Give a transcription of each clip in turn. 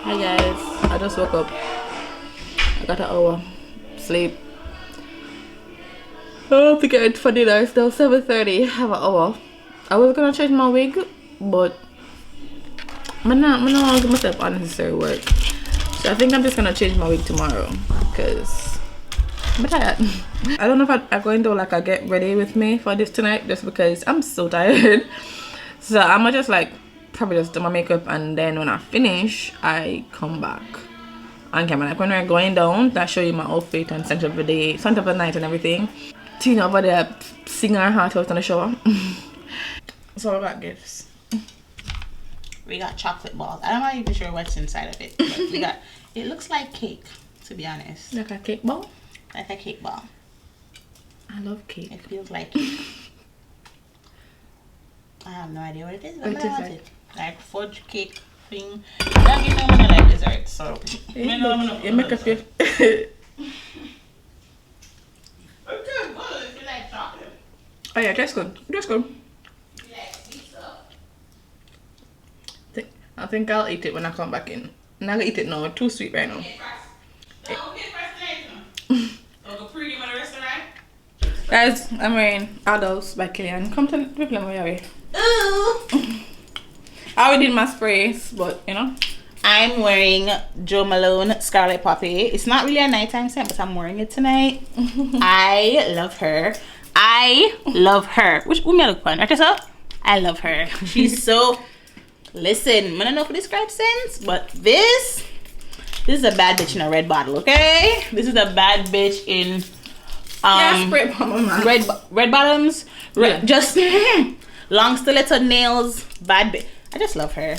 Hi guys, I just woke up. I got an hour sleep. I have to get for dinner. It's now 7:30. I have an hour. I was gonna change my wig, but I'm not gonna give myself unnecessary work. So I think I'm just gonna change my wig tomorrow because I'm tired. I don't know if I'm going to like a get ready with me for this tonight just because I'm so tired. So I'm gonna just like probably just do my makeup, and then when I finish I come back on camera. Like when we're going down, I show you my outfit and center of the day, center of the night and everything. Tina over there singing her heart out in the shower. So we got gifts. We got chocolate balls. I'm not even sure what's inside of it, but we got, it looks like cake, to be honest. Like a cake ball? Like a cake ball. I love cake. It feels like cake. I have no idea what it is, but What I is want it? it. Like fudge cake thing. Don't give no money like dessert, so. You make a feel. Okay, good if you like chocolate. Oh yeah, that's good. That's good. You like sweet stuff. I think I'll eat it when I come back in. I'm not gonna eat it now. It's too sweet right now. Guys, I'm wearing Adults by Killian. Come to the my way. Ooh. I already did my sprays, but you know. I'm wearing Joe Malone Scarlet Poppy. It's not really a nighttime scent, but I'm wearing it tonight. I love her. I love her. Which me look fun, right? So I love her. She's so. Listen, I don't know if to describe scents, but this is a bad bitch in a red bottle. Okay, this is a bad bitch in spray red bottoms. Yeah. Just long stiletto nails. Bad bitch. I just love her.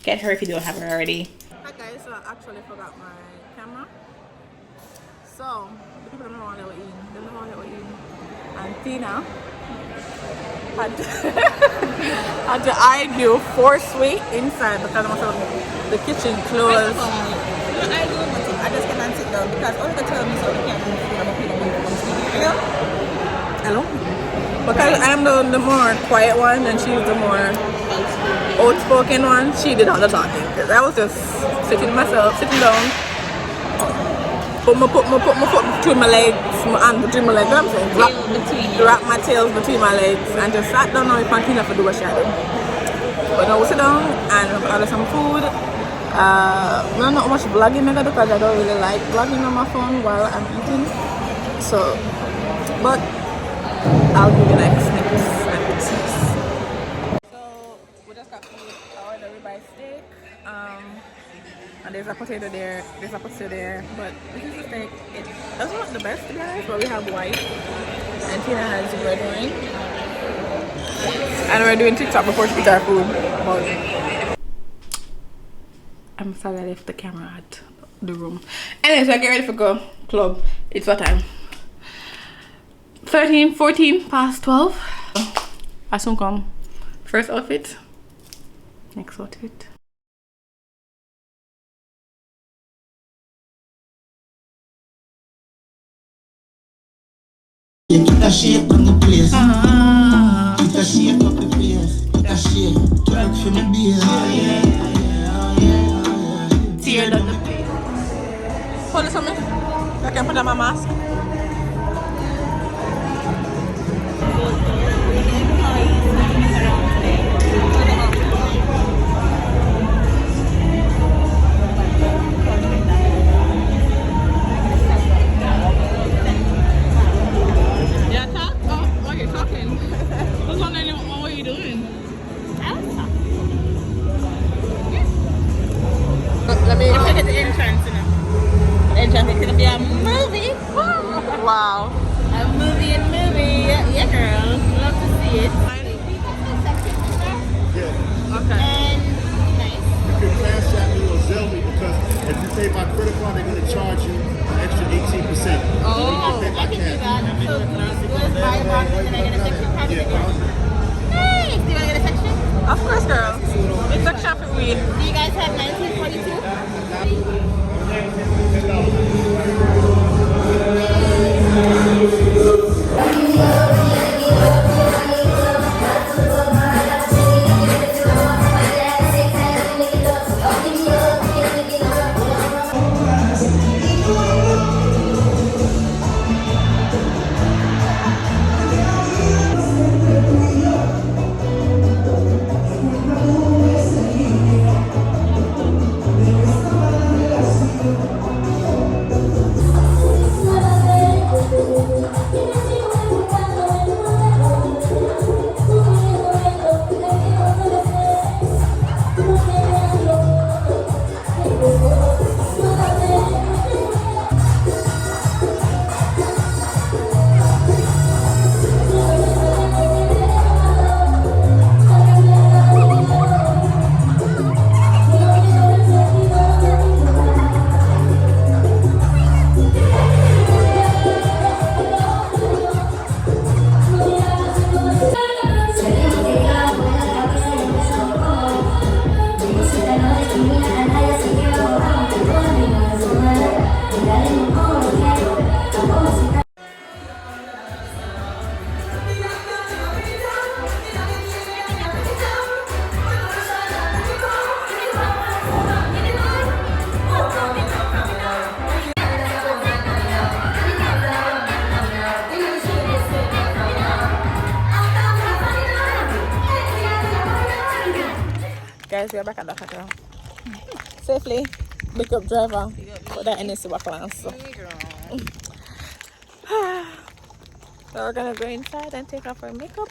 Get her if you don't have her already. Hi guys, so I actually forgot my camera. So the people don't know what they were eating. They don't know what they were eating. And Tina had to I do force weight inside because the kitchen closed. I just cannot sit down because all they tell me so they can't move. Hello? Because I'm the more quiet one and she's the more outspoken one, she did all the talking. Because I was just sitting down, put my foot between my legs, my hand between my legs, I'm saying, wrap my tails between my legs, and just sat down on my pantina for do what she had. But now we sit down and order some food. Not much vlogging because I don't really like vlogging on my phone while I'm eating. So, but I'll give you like snips. So we just got food. I ordered a ribeye steak. And there's a potato there. But this is the steak. It doesn't look the best to be honest, but we have white. And Tina has red wine. And we're doing TikTok before she eats our food. But I'm sorry I left the camera at the room. Anyway, so I get ready for go club. It's what time? 14 past 12. I soon come. First outfit. Next outfit. Get a shape on the place. Get a shape up the place. Get a shape. Twerk for me, baby. Tear down the place. Hold this on me. I can put on my mask. Wow. A movie. Yeah, girl. Love to see it. Yeah. Okay. And nice. You can cash out me or Zelle me because if you pay by credit card, they're going to charge you an extra 18%. Oh. You can pay by cash. So please buy a box and then I get a section pack again. Yeah. Nice. Do you want to get a section? Of course, girl. It's a shop for weed. Do you guys have 1942? we are back at the hotel. Safely, pick up driver for that NSC work class. So. So we're gonna go inside and take off our makeup.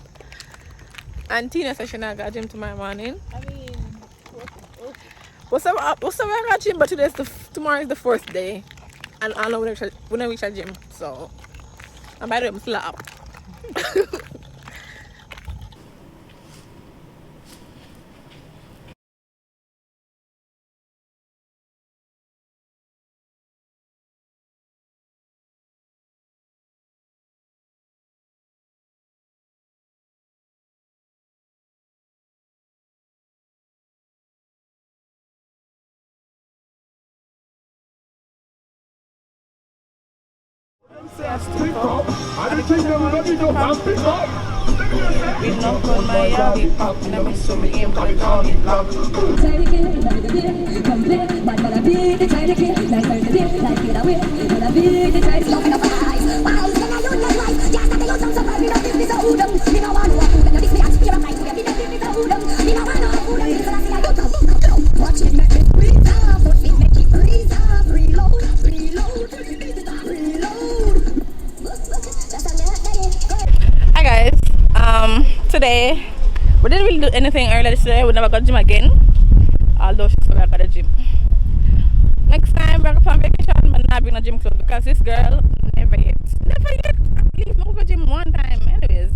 And Tina says she's not got gym tomorrow morning. I mean, What's up? I got gym, but tomorrow is the 4th day. And I know when I reach a gym. So, and by the way, I'm still up. We not put my yabby pop in a mix of me game, but I call it love. Hi guys, today we didn't really do anything earlier today. We never got gym again, although she's still back at the gym. Next time we're going on vacation, but not being a gym club because this girl never yet at least no go gym one time. Anyways,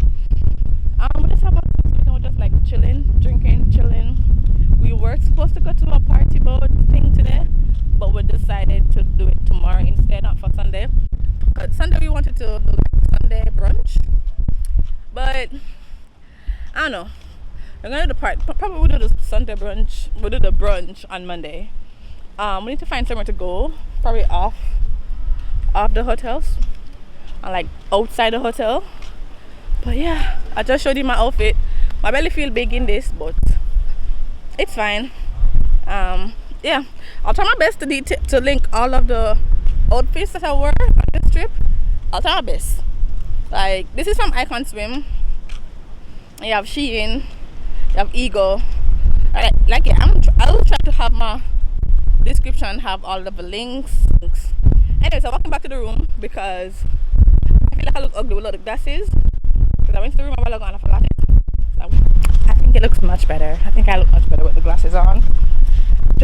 we just have a we're just like chilling, drinking, chilling. We were supposed to go to a party boat thing today, but we decided to do it tomorrow instead, not for Sunday. Sunday we wanted to do Sunday brunch, but I don't know. We're gonna do the part. Probably we'll do the Sunday brunch. We'll do the brunch on Monday. We need to find somewhere to go. Probably off the hotels, and like outside the hotel. But yeah, I just showed you my outfit. My belly feel big in this, but it's fine. Yeah, I'll try my best to link all of the outfits that I wore on this trip. I'll try my best. Like, this is from Icon Swim. You have Shein, you have Ego. Like yeah, I will try to have my description have all of the links. Anyway, so walking back to the room because I feel like I look ugly with a lot of glasses. Because I went to the room a while ago and I forgot it. So I think it looks much better. I think I look much better with the glasses on.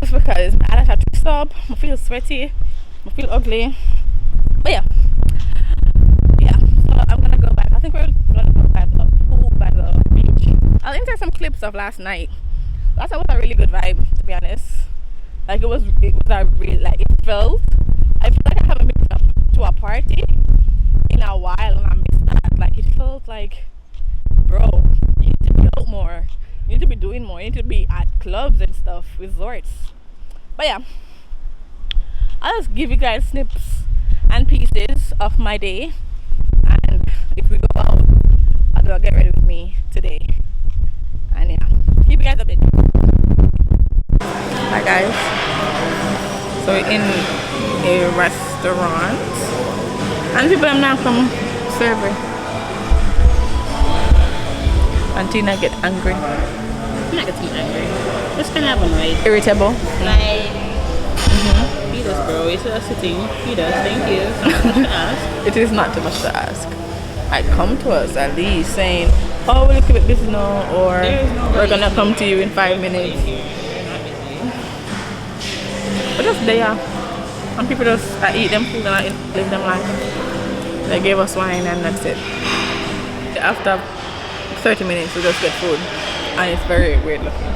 Just because my eyelash are twist up, I feel sweaty, I feel ugly. But yeah, so I'm gonna go back. I think we're gonna go by the pool, by the beach. I'll insert some clips of last night. Last night was a really good vibe, to be honest. Like it was a real, like I feel like I haven't been to a party in a while and I missed that. Like it felt like, bro, you need to be out more, you need to be doing more, you need to be at clubs and stuff, resorts. But yeah, I'll just give you guys snips and pieces of my day, and if we go out, I'll get ready with me today, and yeah, keep you guys updated. Hi guys, so we're in a restaurant and people are now come serving, and Tina get angry. I'm not getting angry. Just kind of annoyed. Irritable. Like, feed us, bro. It's just sitting. Feed us. Thank you. It's not too much to ask. It is not too much to ask. Like, come to us at least saying, oh, we'll keep it busy now, or we're gonna come to you in 5 minutes. But just there, and people just eat them food and live them life. They gave us wine and that's it. After 30 minutes, we just get food, and it's very weird looking.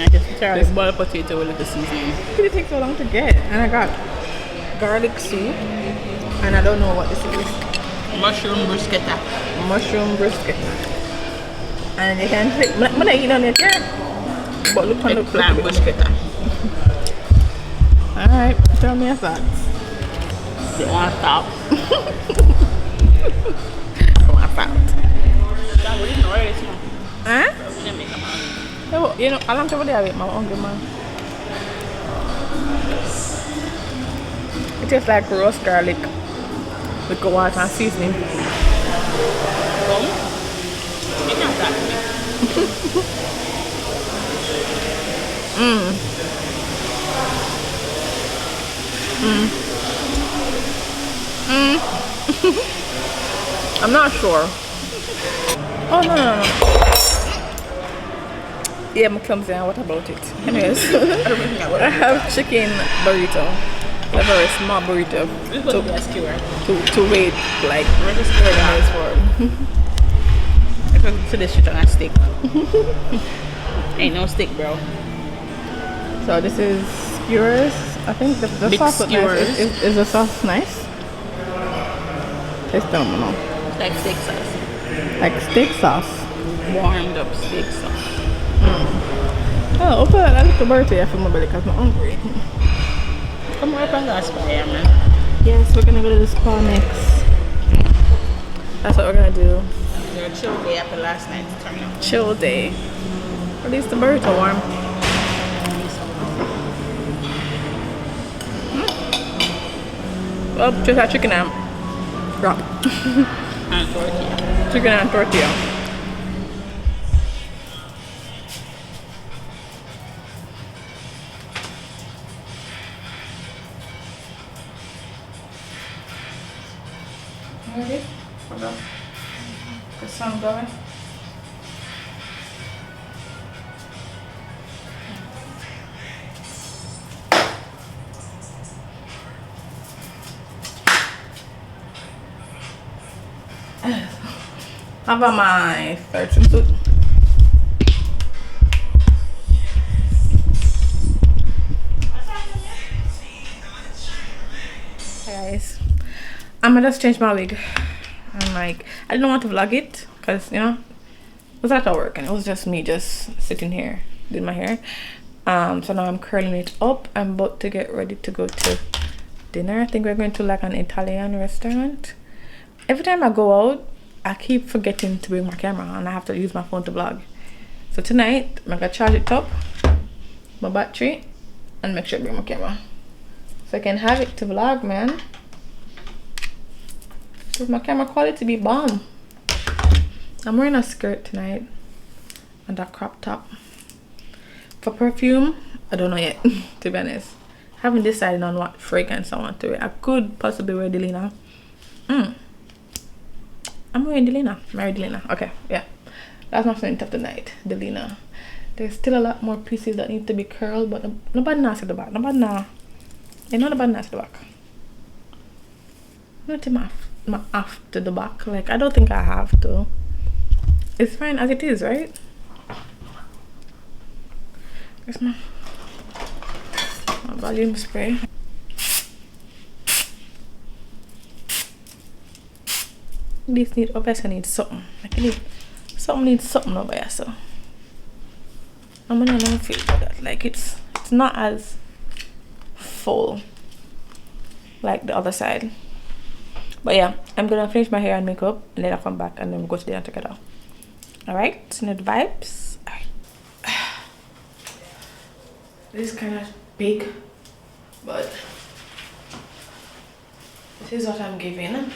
I just try this boiled potato with a little seasoning. It did take so long to get, and I got garlic soup, and I don't know what this is. Mushroom bruschetta. Mushroom bruschetta. And you can take, when I eat on it, yeah. But look on the plant bruschetta. Alright, tell me your thoughts. You want to stop? I want to stop. Huh? You know, how long do I have my hungry man? It tastes like roast garlic with water and seasoning. I'm not sure. Oh no no no. Yeah, I'm clumsy. What about it? Anyways, I have chicken burrito. A very small burrito. To wait like 30 minutes for. To this shit on a stick. Ain't no stick, bro. So this is skewers. I think the sauce is nice. Is the sauce nice? Taste them, no. Like steak sauce. Like steak sauce. Warmed up steak sauce. Oh, open that little burrito here for my belly because I'm hungry. Come right on that spot here, man. Yes, we're gonna go to the spa next. That's what we're gonna do. Your chill day after last night's turn up. Chill day. At least the burrito warm. Well, just that chicken and wrap. And tortilla. Chicken and tortilla. Ready? Hold on. The sun going. How about my third swimsuit? Hey guys, I'm gonna just change my wig. I'm like, I didn't want to vlog it because you know it was at work and it was just me just sitting here doing my hair. So now I'm curling it up. I'm about to get ready to go to dinner. I think we're going to like an Italian restaurant. Every time I go out, I keep forgetting to bring my camera and I have to use my phone to vlog. So tonight, I'm gonna charge it up, my battery, and make sure I bring my camera. So I can have it to vlog, man. Because my camera quality be bomb. I'm wearing a skirt tonight and a crop top. For perfume, I don't know yet, to be honest. I haven't decided on what fragrance I want to wear. I could possibly wear Delina. I'm wearing Delina. Married Delina. Okay, yeah. That's my scent of the night. Delina. There's still a lot more pieces that need to be curled, but nobody knows at the back. Nobody knows. You know nobody knows at the back. Not my after the back. Like, I don't think I have to. It's fine as it is, right? Where's my volume spray? This need obviously need something. Like you need something needs something over here, so I'm gonna not feel that. Like it's not as full like the other side. But yeah, I'm gonna finish my hair and makeup and then I'll come back and then we'll go to dinner together. Alright, you know the vibes. Alright. This is kinda big, but this is what I'm giving.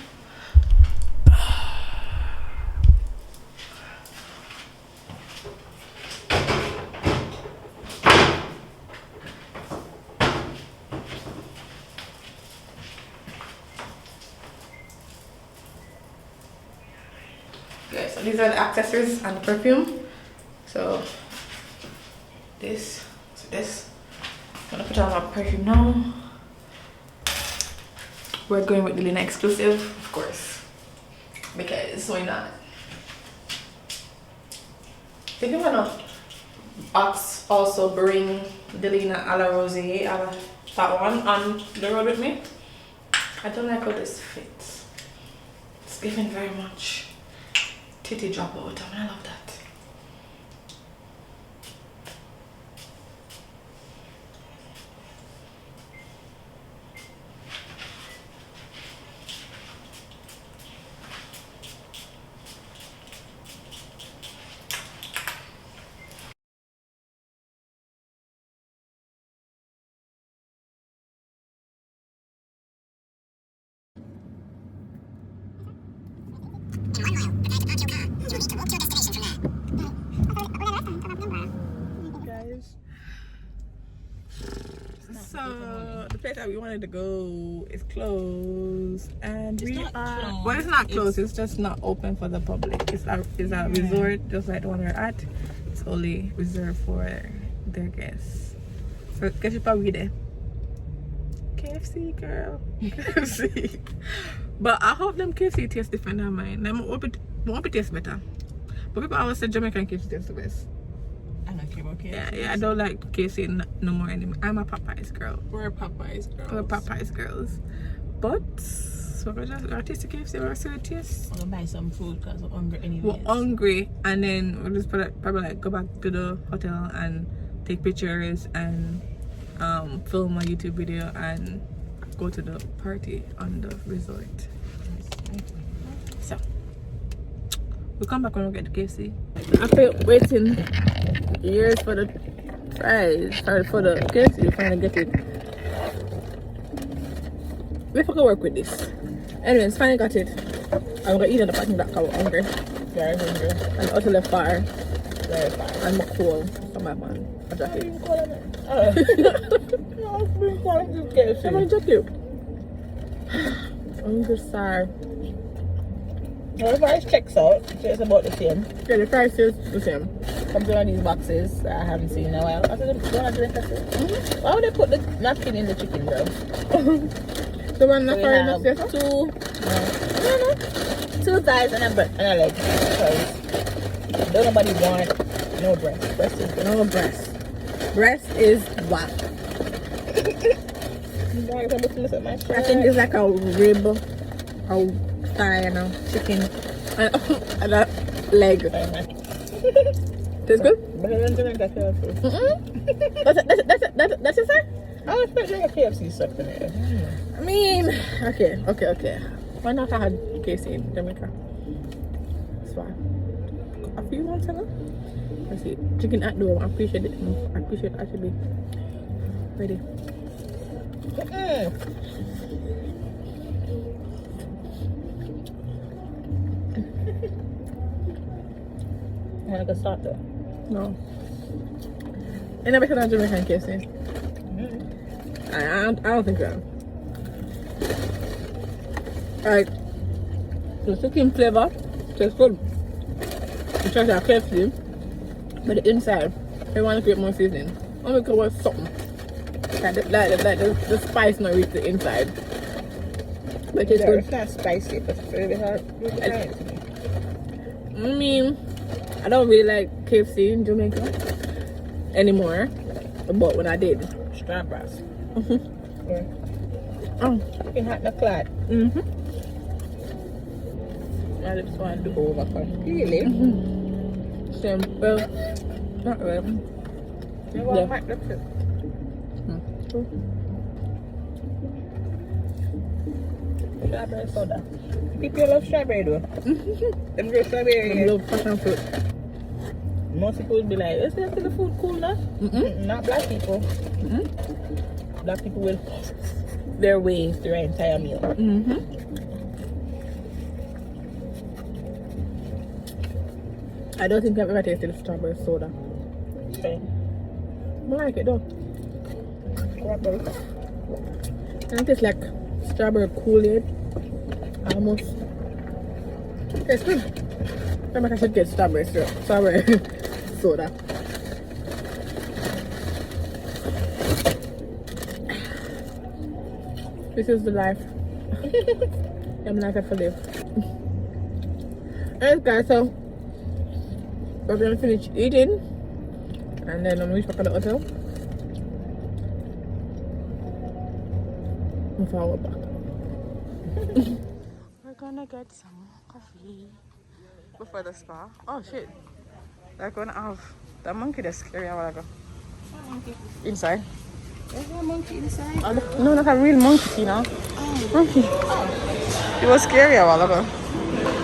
Okay, so these are the accessories and the perfume. So this, I'm gonna put on my perfume now. We're going with the Lina exclusive, of course, because why not? I think I'm gonna also bring the Lina a la Rose, that one on the road with me. I don't like how this fits. It's giving very much titty drop out. I love that. To reach your destination from now. So the place that we wanted to go is closed, and It's we not are. closed. Well, it's not closed. It's just not open for the public. It's a resort, just like the one we're at. It's only reserved for their guests. So guess you probably there. KFC girl, KFC. But I hope them KFC taste different than mine. Them hope it taste better. But people always say Jamaican KFC tastes the best. I don't care about KFC. Yeah, I don't like KFC no more anymore. I'm a Popeyes girl. We're Popeyes girls. We're Popeyes girls. But so we're just gonna taste the KFC. We're gonna taste. I'm gonna buy some food because we're hungry anyways. We're hungry, and then we'll just probably like go back to the hotel and take pictures and film a YouTube video and go to the party on the resort. So we'll come back when we get to KFC. After waiting years for the fries, for the KFC, we finally get it. We have to work with this. Anyways, finally got it. I'm gonna eat in the parking lot because I'm hungry. Very hungry. And also left far. Very far. And I'm cool. So my man. A jacket. I'm a jacket. I'm just sorry. Now the price checks out. It's about the same. Yeah, the price is the same. Comes in on these boxes that I haven't seen in a while. I said, why would they put the napkin in the chicken, bro? The one So that's we already have not two thighs and a leg. Because don't nobody want no breast. Breast is no breast. Breast is whack. I think it's like a rib, a thigh, you know, chicken, and a leg. Tastes good? Better than Jamaican KFC. That's it, sir? I was expecting a KFC stuff in it. I mean, okay. Why not I had KFC in Jamaica? That's why. A few months ago. Let's see. Chicken at the home. I appreciate it. I appreciate it actually. Ready. You want to go start there? No. Ain't never had a Jamaican KFC. I don't think so. Like the chicken flavor tastes good. It's just like KFC, but the inside they want to create more seasoning. Only because it's something like the spice not reach the inside. But it's good. It's not spicy, but it's really hard. I mean, I don't really like KFC in Jamaica anymore, but when I did, Strawberries. yeah. Chicken hot in the clot. My lips want to go over. Really? Simple. Not really. You want hot lips? Strawberry soda. People love strawberry though. Them girls strawberry. I love passion fruit. Most people would be like, is the food cool now? Not black people. Black people will puff their way through their entire meal. I don't think I've ever tasted strawberry soda. Okay. I like it though. And it tastes like strawberry Kool-Aid. Almost. It's good. I think I should get strawberry soda. This is the life. I'm life I have to live. Alright guys, so we're gonna finish eating and then I'm gonna reach back at the hotel. Before we're back. We're gonna get some coffee before the spa. Oh shit. They're gonna have the monkey that's scary a while ago. Inside. There's no monkey inside. Oh, no, not a real monkey, you know. Monkey. It was scary a while ago.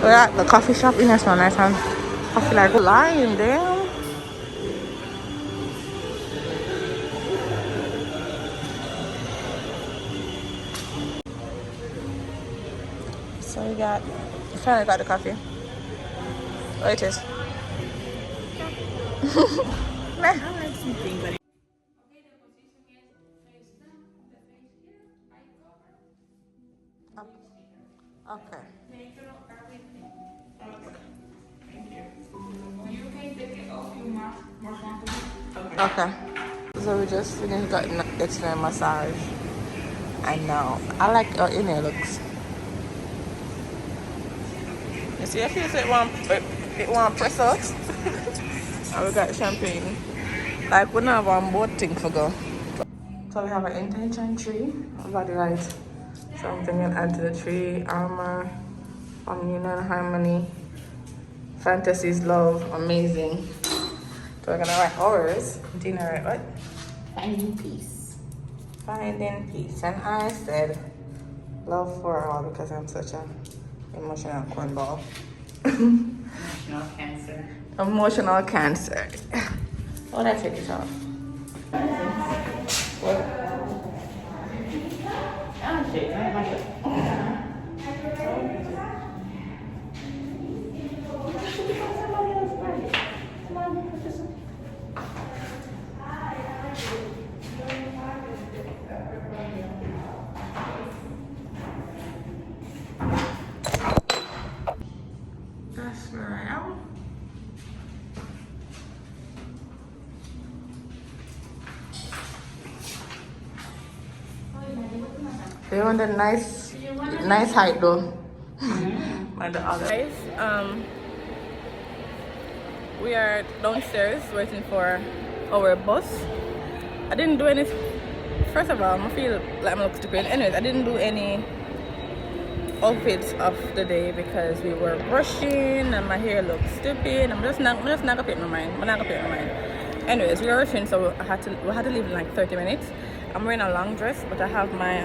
We're at the coffee shop in Nationality and I feel like lying there. So we finally got the coffee. What it is? I like something, but Okay. Okay. So we just finished getting a massage. I know. I like how your nail looks. You see, I feel it won't press out. And we got champagne. Like we don't have one boat thing for go. So we have an intention tree. Body light. Something will add to the tree. Armor. Communion, harmony. Fantasies, love, amazing. So we're gonna write ours. Dina write what? Finding peace. Finding peace. And I said love for all because I'm such an emotional cornball. Emotional cancer. Emotional cancer. Oh, I take it off. What? That's where I am. They want a nice height though. And the other. Guys, we are downstairs waiting for our bus. I didn't do any. First of all, I feel like I'm looking stupid. Anyways, I didn't do any outfits of the day because we were rushing and my hair looked stupid. I'm just not gonna pay my mind. I'm not gonna pay my mind. Anyways, we were rushing, so we had to leave in like 30 minutes. I'm wearing a long dress, but I have my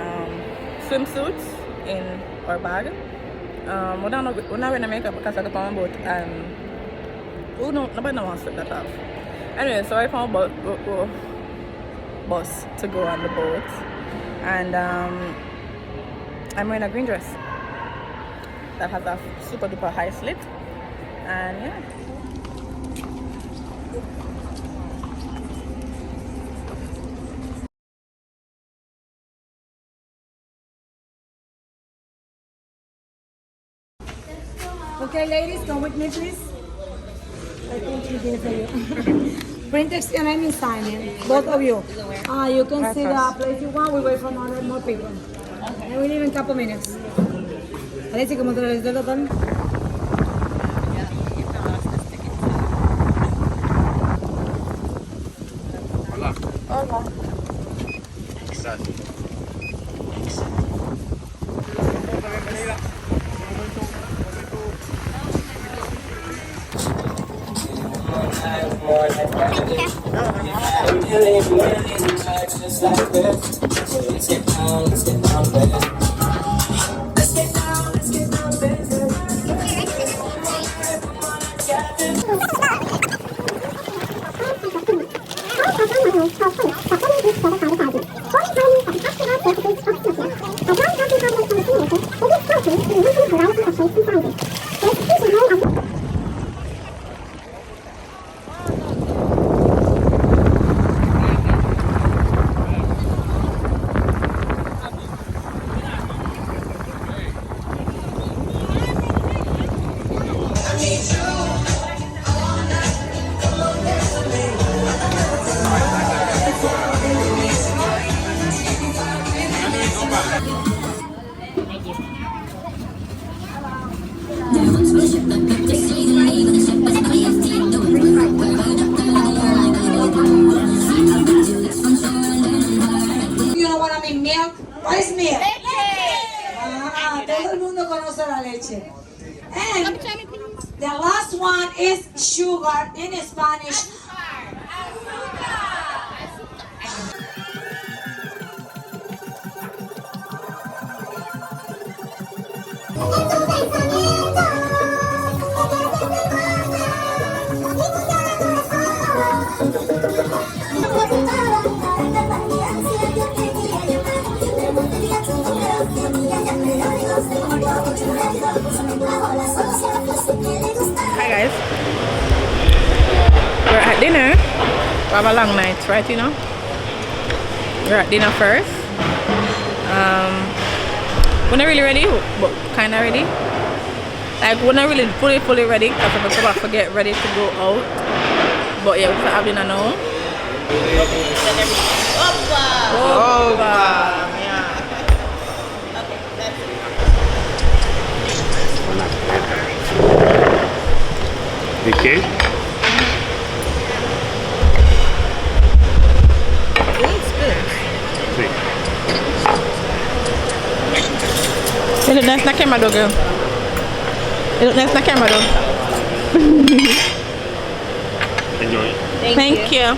swimsuits in our bag. We're not wearing makeup because I got on a boat and nobody wants to flip that off. Anyway, so I found a bus to go on the boat, and I'm wearing a green dress that has a super duper high slit, and yeah. Okay, ladies, come with me, please. I think we did for you. Print text your name and sign it, both of you. You can see the place you want. We wait for more people. Okay. And we leave in a couple minutes. Alexi, ¿cómo te lo ves del hotel? Hola. Hola. Exacto. You know what I mean, milk? What is milk? Todo el mundo conoce la leche. And the last one is sugar in Spanish. Hi guys. We're at dinner. We have a long night, right? You know. We're at dinner first. We're not really ready, but kind of ready. Like, we're not really fully ready because I'm about to get ready to go out. But yeah, we're having a now. Okay. You look nice in the camera though, girl. You look nice in the camera though. Enjoy. Thank you.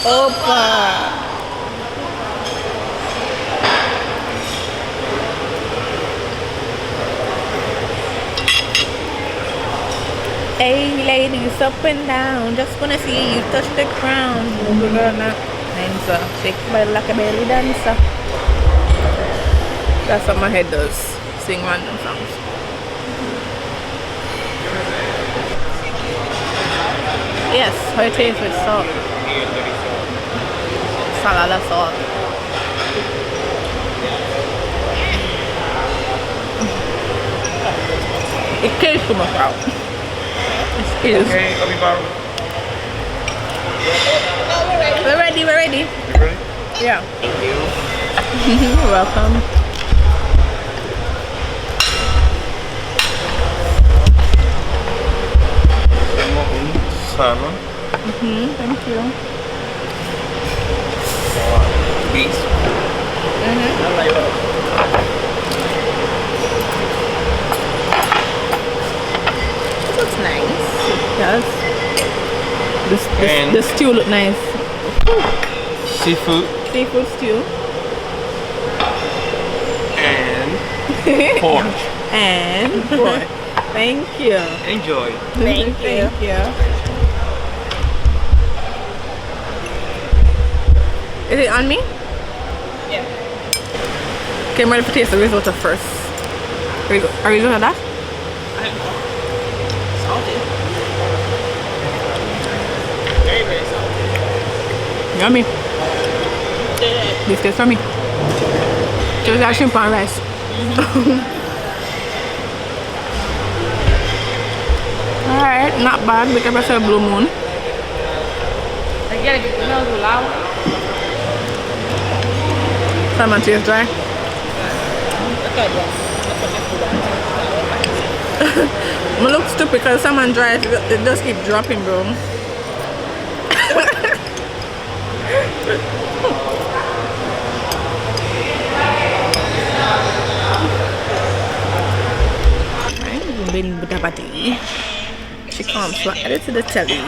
Opa! Hey ladies, up and down. Just wanna see you touch the ground. We're gonna dancer. Shake your body like a belly dancer. That's what my head does. Sing random songs. Yes, how it tastes with salt. Salada salt. It kills too much out. It is. Okay, I'll be back. We're ready. You ready? Yeah. Thank you. You're welcome. Sana. Thank you. Beats. This looks nice. Yes. And The stew look nice. seafood Seafood stew. and pork. And pork. Thank you. Enjoy. Thank you. Is it on me? Yeah. Okay, I'm ready to taste the risotto first. Are you looking at that? Salty. Very, very salty. Yummy. This tastes for me. Just like shrimp and rice. Alright, not bad because I said blue moon. Salmon tastes dry. I look stupid because salmon dry, it just keep dropping, bro. She comes so added to the telly.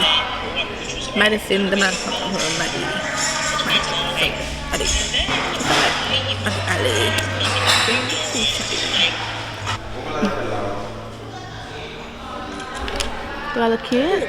Medicine, the man from her Maddie. Do I look cute?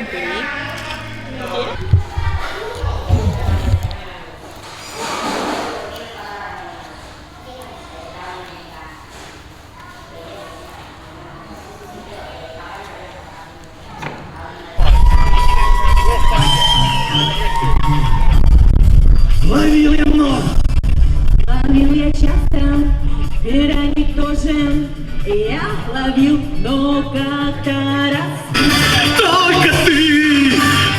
Я ловил много раз. Только ты!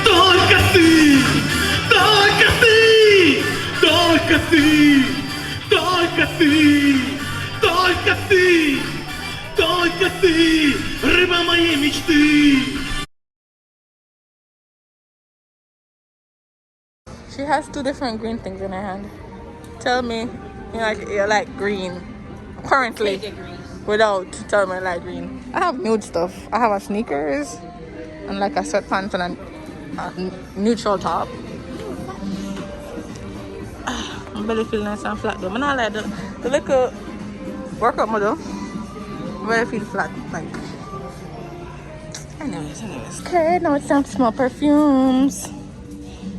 Только ты! Только ты! Только ты! Только ты! Только ты! Только ты! Рыба моей мечты! She has two different green things in her hand. Tell me you like green. Currently. Without tell me I like green. I have nude stuff. I have a sneakers and like a sweatpants and a neutral top. My belly feel nice and flat though. I not like the little workout model. My belly feel flat like. Anyways. Okay, now it's time to smell perfumes.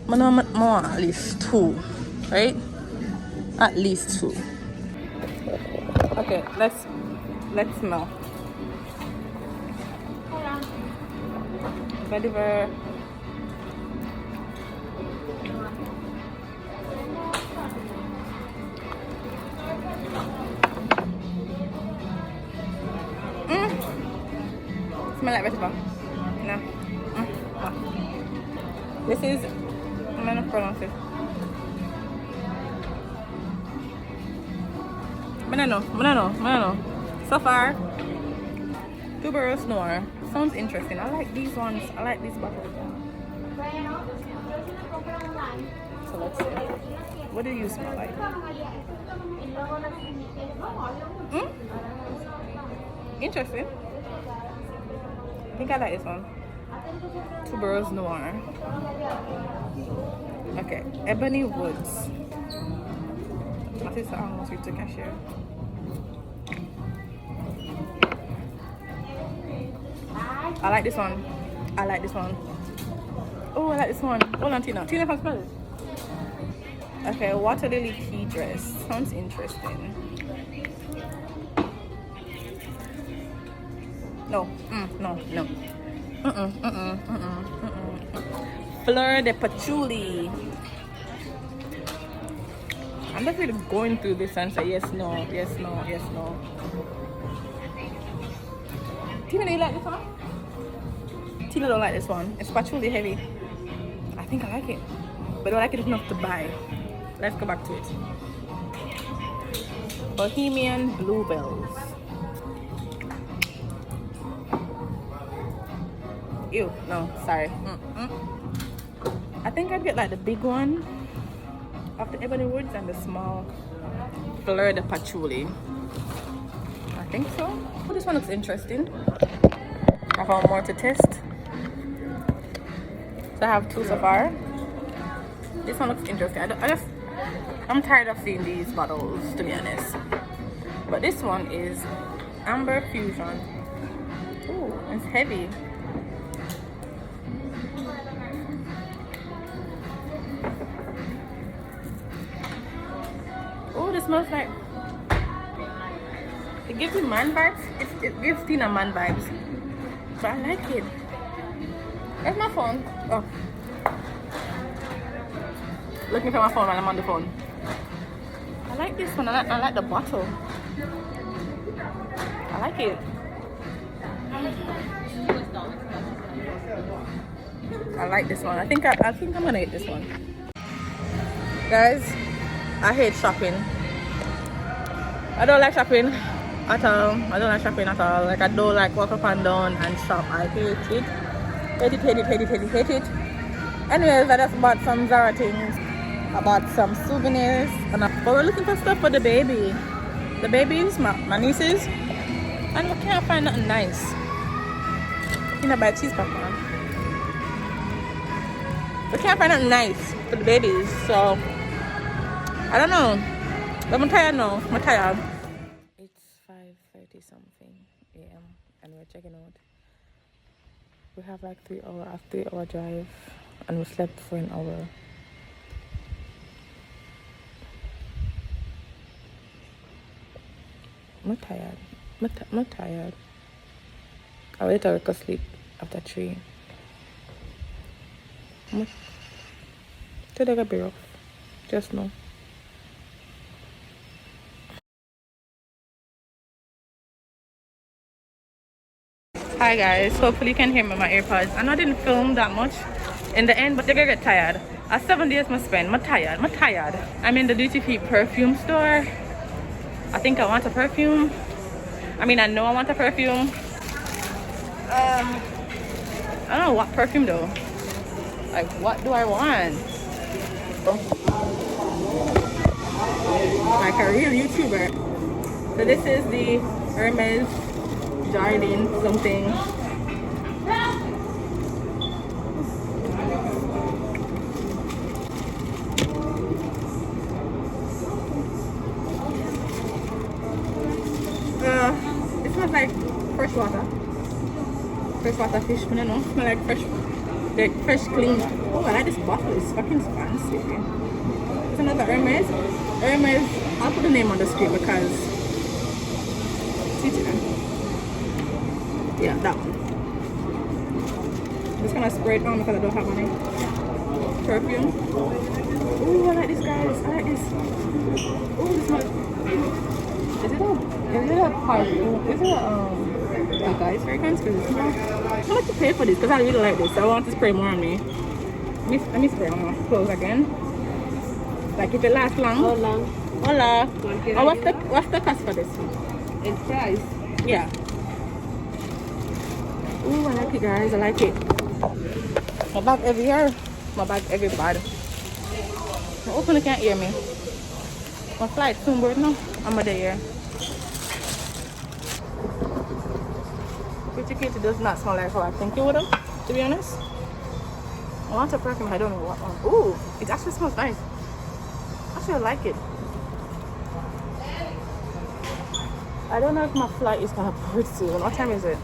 I know I want at least two, right? At least two. Okay, let's smell. Whatever. like vegetable. No. No. This is, I'm gonna pronounce it. Banana. So far, tuberose noir. Sounds interesting. I like these ones. I like these bottles. So let's see. What do you smell like? Interesting. I think I like this one. Tuberose noir. Okay, ebony woods. My sister almost reached the cashier. I like this one. I like this one. Oh, I like this one. Hold on, Tina. Tina, can smell it. Okay, water lily tea dress. Sounds interesting. No. No. Fleur de patchouli. I'm definitely going through this and say yes, no. Tina, do you like this one? Tina don't like this one. It's patchouli heavy. I think I like it, but I don't like it enough to buy. Let's go back to it. Bohemian bluebells. Ew, no, sorry. I think I'd get like the big one of the ebony woods and the small fleur de patchouli. I think so. Oh, this one looks interesting. I found more to test. So I have 2 so far. This one looks interesting. I'm tired of seeing these bottles, to be honest. But this one is Amber Fusion. Ooh, it's heavy. Oh, this smells like, it gives me man vibes. It gives Tina man vibes. But I like it. Where's my phone? Oh. Looking for my phone while I'm on the phone. I like this one. I like the bottle. I like it. I like this one. I think I'm gonna get this one. Guys, I hate shopping. I don't like shopping at all. Like, I don't like walk up and down and shop. I hate it. Hate it. Anyways, I just bought some Zara things. I bought some souvenirs. But we're looking for stuff for the baby. The babies, my nieces. And we can't find nothing nice. You know, buy cheese popcorn. We can't find nothing nice for the babies. So, I don't know. But I'm tired now. It's 5:30 something a.m. and we're checking out. We have like 3-hour drive and we slept for an hour. I'm tired. I wait till I go sleep after 3. Today gonna be rough. Just know. Hi guys, hopefully you can hear me with my AirPods. I know I didn't film that much in the end, but they're gonna get tired. 7 days must spend. I'm tired. I'm in the duty-free perfume store. I think I want a perfume. I know I want a perfume. I don't know what perfume though. Like, what do I want? Like a real YouTuber. So this is the Hermes Jardine something. It smells like fresh water fish. I don't know. It smells like fresh clean. Oh, I like this bottle. It's fucking fancy. It's another Hermes. I'll put the name on the screen because yeah, that one. I'm just gonna spray it on because I don't have any perfume. Oh, I like this, guys. I like this. Oh, this smells. Is it a perfume? Is it a that, guys. Very expensive. How much to pay for this? Because I really like this. I want to spray more on me. Let me spray on my clothes again. Like if it lasts long. How long? Hola. One kilo. Oh, what's the cost for this? In price. Yeah. Ooh, I like it, guys. I like it. My bag every year. My bag every bad. I hope you can't hear me. My flight soon, but no, I'm there. Pretty Kitty does not smell like how I think it would have, to be honest. I want a perfume, I don't know what one. Ooh, it actually smells nice. Actually, I like it. I don't know if my flight is gonna board soon. What time is it?